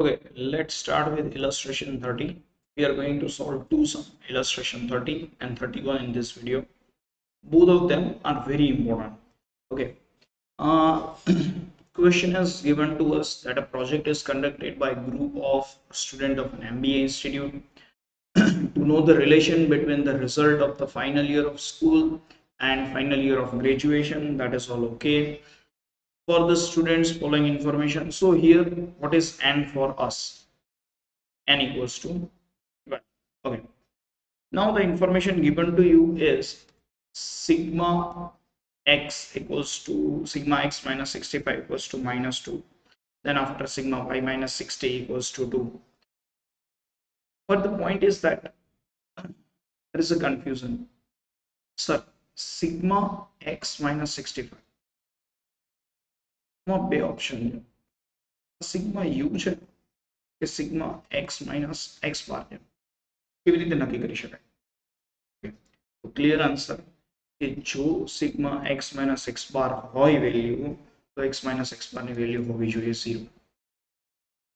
Okay, let's start with illustration 30. We are going to solve two sums, illustration 30 and 31 in this video. Both of them are very important. Okay. Uh, question is given to us that a project is conducted by a group of students of an MBA institute to know the relation between the result of the final year of school and final year of graduation. That is all okay for the students following information. So here, what is N for us? N equals to 12. Okay. Now the information given to you is sigma x equals to sigma x minus 65 equals to minus 2. Then after sigma y minus 60 equals to 2. But the point is that there is a confusion. Sir, sigma x minus 65. બે option છે. Sigma you છે કે sigma x minus x બાર છે. કેવી રીતે નક્કી કરી શકાય? તો ક્લિયર આન્સર કે જો સિગ્મા x minus x બાર હોય વેલ્યુ તો x minus x બાર ની વેલ્યુ હોવી જોઈએ 0.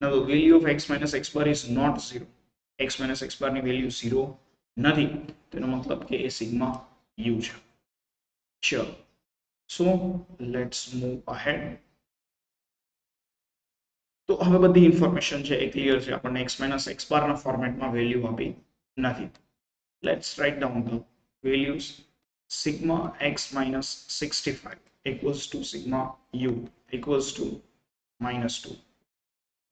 Now the value of x minus x bar is not 0. x minus x bar ની વેલ્યુ 0 નથી. તેનો મતલબ કે એ સિગ્મા u છે. Sure. So let's move ahead. તો હવે બધી ઇન્ફોર્મેશન છે એ ક્લિયર છે. આપણને x minus x bar ના ફોર્મેટમાં વેલ્યુ આપી નથી. Let's write down the values. Sigma x minus 65 equals to sigma u equals to minus 2.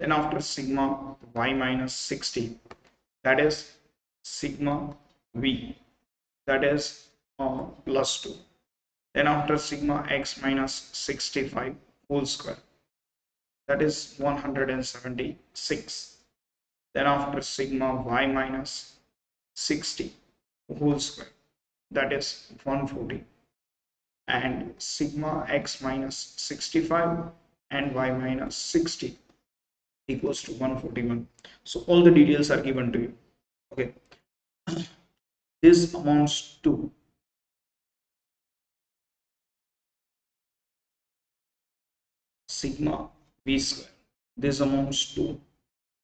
Then after sigma y minus 60, that is sigma v, that is plus 2. Then after sigma x minus 65 whole square, that is 176. Then after sigma y minus 60 whole square, that is 140. And sigma x minus 65 and y minus 60 equals to 141. So all the details are given to you. Okay. This amounts to sigma v square. This amounts to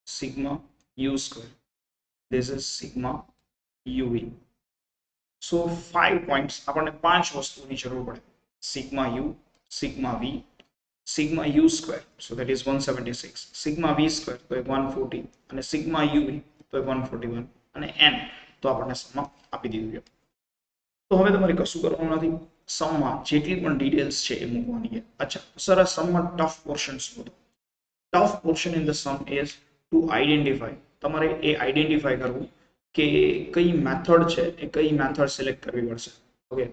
sigma u square. This is sigma uv. So 5 points. આપણને 5 વસ્તુની જરૂર પડે. Sigma u, sigma v, sigma u square, so that is 176, sigma v square તો 140 અને sigma uv તો 141 અને n તો આપણને સમમાં આપી દીધું છે. તો હવે તમારે કશું કરવાનું નથી. સમમાં જેટલી પણ ડિટેલ્સ છે એ મૂકવાની છે. અચ્છા સર, આ સમમાં ટફ પોર્શન શું હતો? Tough portion in the sum is to identify. તમારે એ આઈડેન્ટિફાય કરવું કે કઈ મેથડ છે એ કઈ મેથડ સિલેક્ટ કરવી પડશે. ઓકે.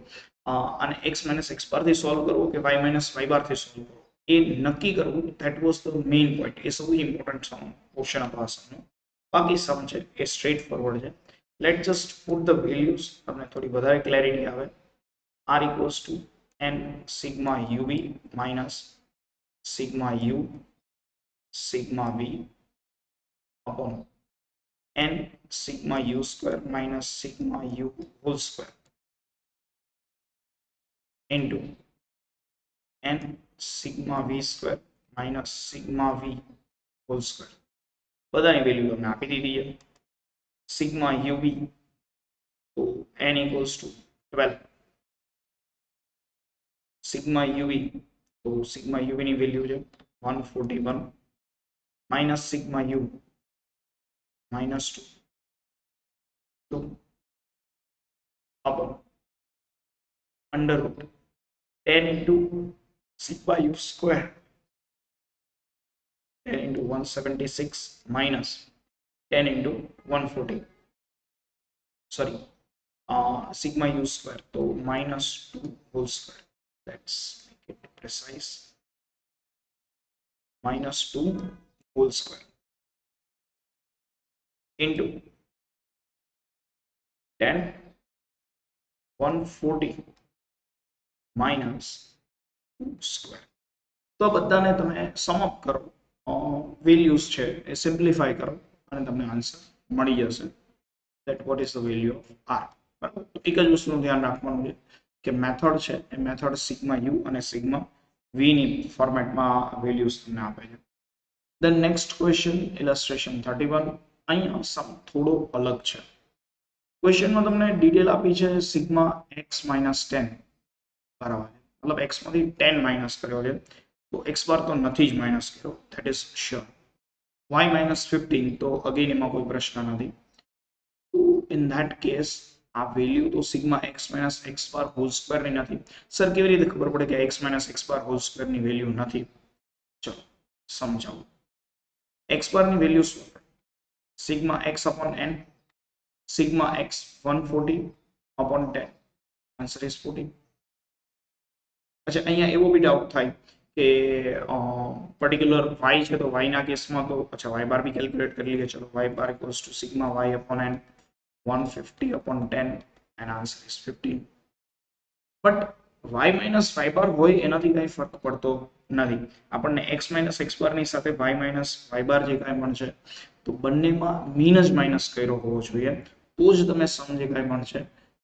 અને x minus x બારથી સોલ્વ કરવું કે y minus y બારથી સોલ્વ કરવું એ નક્કી કરવું. That was the main point. એ સૌથી ઇમ્પોર્ટન્ટ સમ પોર્શન આપણા સમનો. બાકી સમ છે એ સ્ટ્રેટ ફોરવર્ડ છે. Let just put the values. તમને થોડી વધારે ક્લેરિટી આવે. r equals to n sigma uv minus sigma u sigma v upon n sigma u square minus sigma u whole square into n sigma v square minus sigma v whole square. બધાની value તમને આપી દીધી છે. sigma uv તો n equals to 12. sigma uv તો sigma uv ની value છે 141 minus sigma u minus 2 upon under root 10 into sigma u square 10 into 176 minus 10 into 140. Sorry, sigma u square so minus 2 whole square. Let's make it precise. Minus 2 whole square into 10 140 minus 2 square. તો બધાને તમે સમ up કરો, values છે એ simplify કરો અને તમને answer મળી જશે. that what is the value of r. બરાબર. એક જ વસ્તુનું ધ્યાન રાખવાનું છે કે મેથડ છે એ મેથડ સિગ્મા યુ અને સિગ્મા વી ની ફોર્મેટમાં વેલ્યુઝ તમને આપે છે. The next question, illustration 31. અહીંયા સમ થોડો અલગ છે. ક્વેશ્ચનમાં તમને ડિટેલ આપી છે સિગ્મા x માઇનસ 10 બરાબર, મતલબ x માંથી 10 માઇનસ કર્યો છે, તો x બાર તો નથી જ માઇનસ કર્યો, that is sure. y minus 15, તો અગેન એમાં કોઈ પ્રશ્ન નથી. તો ઇન ધેટ કેસ આ વેલ્યુ તો સિગ્મા x માઇનસ x બાર હોલ સ્ક્વેર ની નથી. સર કેવી રીતે ખબર પડે કે x માઇનસ x બાર હોલ સ્ક્વેર ની વેલ્યુ નથી? ચલો સમજાવું. x બાર ની વેલ્યુ શું? Sigma x upon n, sigma x 140 upon 10, answer is 40. अच्छा અહીંયા એવો બી ડાઉટ થાય કે પર્ટિક્યુલર y છે તો y ના કેસમાં તો અચ્છા y બાર બી કેલ્ક્યુલેટ કરી લઈએ. ચલો y bar equals to sigma y upon n 150 upon 10 and answer is 15. But y minus y બાર હોય એનાથી કઈ ફરક પડતો નથી. આપણને x માઇનસ x બાર ની સાથે y માઇનસ y બાર જે કાંઈ પણ છે તો બંનેમાં મીન જ માઇનસ કર્યો હોવો જોઈએ, તો જ તમે સમ જે કાંઈ પણ છે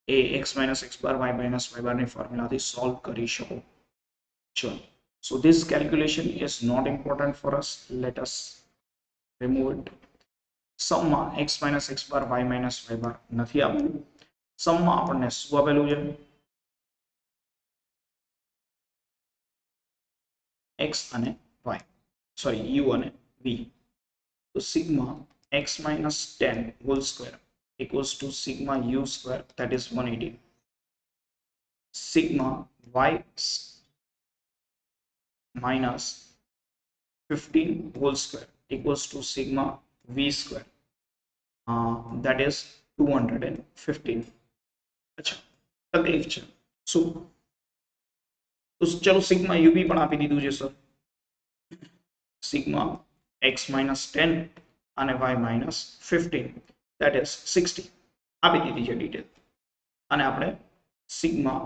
એ x માઇનસ x બાર y માઇનસ y બાર ની ફોર્મ્યુલાથી સોલ્વ કરી શકો છો. So this calculation is not important for us. Let us remove it. સમમાં x minus x bar y minus y બાર નથી આપેલું. સમમાં આપણને શું આપેલું છે? x અને y, સોરી u અને v. તો sigma x minus 10 whole square equals to sigma u square, that is 180. Sigma y minus 15 whole square equals to sigma v square, that is 215. अच्छा तकलीफ છે શું? તો ચલો સિગ્મા યુ બી પણ આપી દીધું છે સર. સિગ્મા x minus 10 અને y minus 15, that is 60 આપી દીધી છે ડિટેલ. અને આપણે સિગ્મા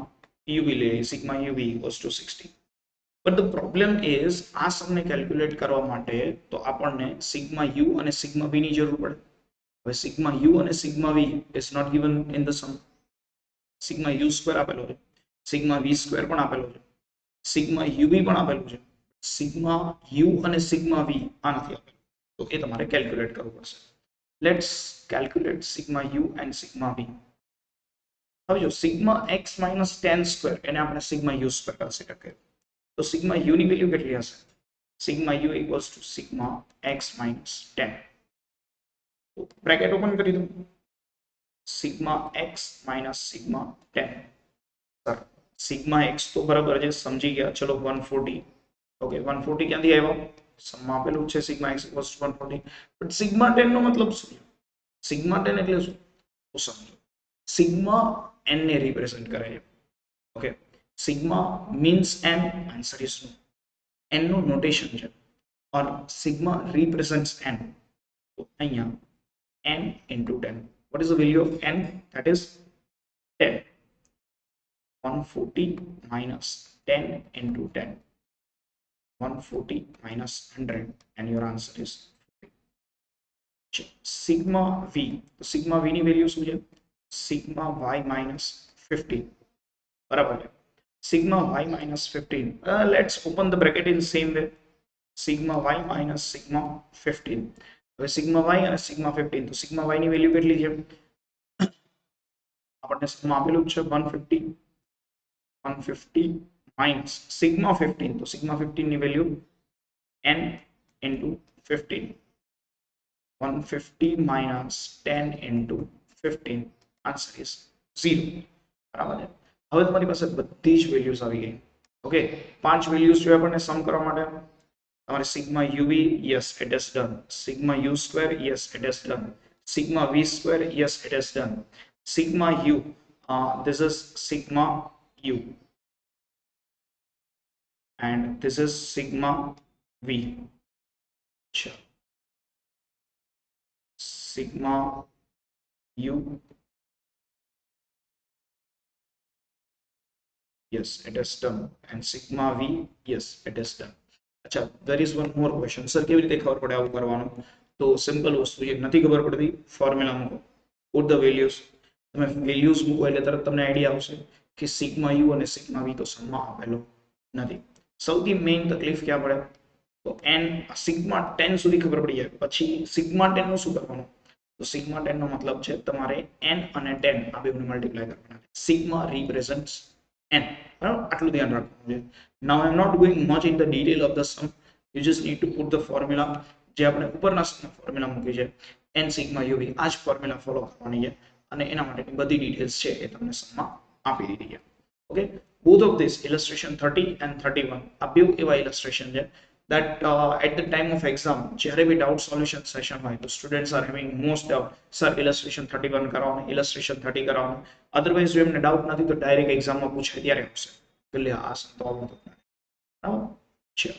યુવી લઈએ, sigma UV equals to 60. But the problem is આ સમને કેલ્ક્યુલેટ કરવા માટે તો આપણને સિગ્મા યુ અને સિગ્મા વી ની જરૂર પડે. હવે સિગ્મા યુ અને sigma V is not given in the sum. Sigma U square આપેલો છે, સિગ્મા વી સ્ક્વેર પણ આપેલો છે, સિગ્મા યુવી પણ આપેલું છે. સિગ્મા યુ અને સિગ્મા વી આ નથી આપેલું, તો એ તમારે કેલ્ક્યુલેટ કરવું પડશે. Let's calculate sigma u and sigma v. હવે જો સિગ્મા x માઇનસ 10 સ્ક્વેર એને આપણે સિગ્મા યુ સ્ક્વેર કન્સિડર કરીએ તો સિગ્મા યુ ની વેલ્યુ કેટલી હશે? Sigma you equals to sigma x minus 10. તો બ્રેકેટ ઓપન કરી દો. Sigma x minus sigma 10. Sir sigma x તો બરાબર છે, સમજી ગયા. ચલો 140. ઓકે 140 ક્યાંથી આવ્યો? સમમાં આપેલું છે sigma x equals to 140. But sigma 10 નો મતલબ શું? સિગ્મા 10 એટલે શું? તો સમજો. સિગ્મા n ને રિપ્રેઝન્ટ કરે છે. Okay sigma means n, answer is no. n નું નોટેશન છે ઓર સિગ્મા રિપ્રેઝન્ટ્સ n. તો અહીંયા n into 10. What is the value of n? That is 10. 140 minus 10 into 10. 140 minus 100 and your answer is 40. Sigma v. Sigma v ની value શું છે? Sigma y minus 15. બરાબર છે. Sigma y minus 15. Let's open the bracket in same way. Sigma y minus sigma 15. હવે sigma y અને sigma 15, તો sigma y ની value કેટલી છે? આપણને સિગ્મા આપેલું છે 150. 150 minus sigma 15, તો sigma 15 ની value n into 15. 150 minus 10 into 15, answer is 0. બરાબર છે. હવે તમારી પાસે બધી જ વેલ્યુઝ આવી ગઈ. ઓકે 5 વેલ્યુઝ જોઈએ આપણને સમ કરવા માટે. તમારે sigma UV, yes it is done. Sigma U square, yes it is done. Sigma V square, yes it is done. Sigma U, this is sigma u and this is sigma v. Sigma u, yes it is done, and sigma v, yes it is done. अच्छा there is one more question. Sir કેવી રીતે ખબર પડે આવું કરવાનું? તો simple વસ્તુ છે, નથી ખબર પડતી ફોર્મ્યુલા મૂકો, પુટ ધ વેલ્યુઝ. તમે વેલ્યુઝ મૂકો એટલે તરત તમને આઈડિયા આવશે કે સિગ્મા યુ અને સિગ્મા વી તો સમમાં આપેલો નથી. સૌથી મેઇન તકલીફ ક્યાં પડે? તો n સિગ્મા 10 સુધી ખબર પડી જાય પછી સિગ્મા 10 નું શું કરવાનું તો સિગ્મા 10 નો મતલબ છે તમારે n અને 10 આ બેને મલ્ટીપ્લાય કરવાના સિગ્મા રિપ્રેઝન્ટ્સ n બરાબર આટલું ધ્યાન રાખવાનું છે now I am not going much in the detail of the sum you just need to put the formula જે આપણે ઉપરના સમના ફોર્મ્યુલા મૂકી છે n સિગ્મા uv આ જ ફોર્મ્યુલા ફોલો કરવાની છે અને એના માટેની બધી ડિટેલ્સ છે એ તમને સમમાં આપી દીધી છે okay both of this illustration 30 and 31 આ બે એવા illustration છે that at the time of exam જ્યારે બી doubt solution session હોય તો students are having most doubt sir illustration 31 કરાવો illustration 30 કરાવો otherwise જો એમને doubt નથી તો direct exam માં પૂછે ત્યારે આવશે એટલે આ તો આવું તો બરાબર છે